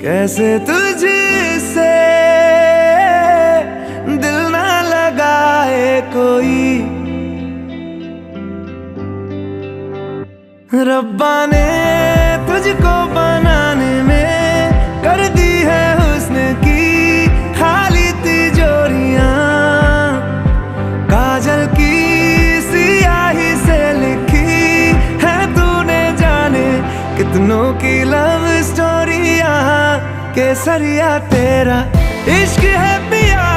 कैसे तुझसे दिल ना लगाए कोई। रब्बा ने तुझको बनाने में कर दी है हुस्न की खाली तिजोरियां। काजल की सियाही से लिखी है तूने जाने कितनों की लव स्टोरियां। केसरिया तेरा इश्क है पिया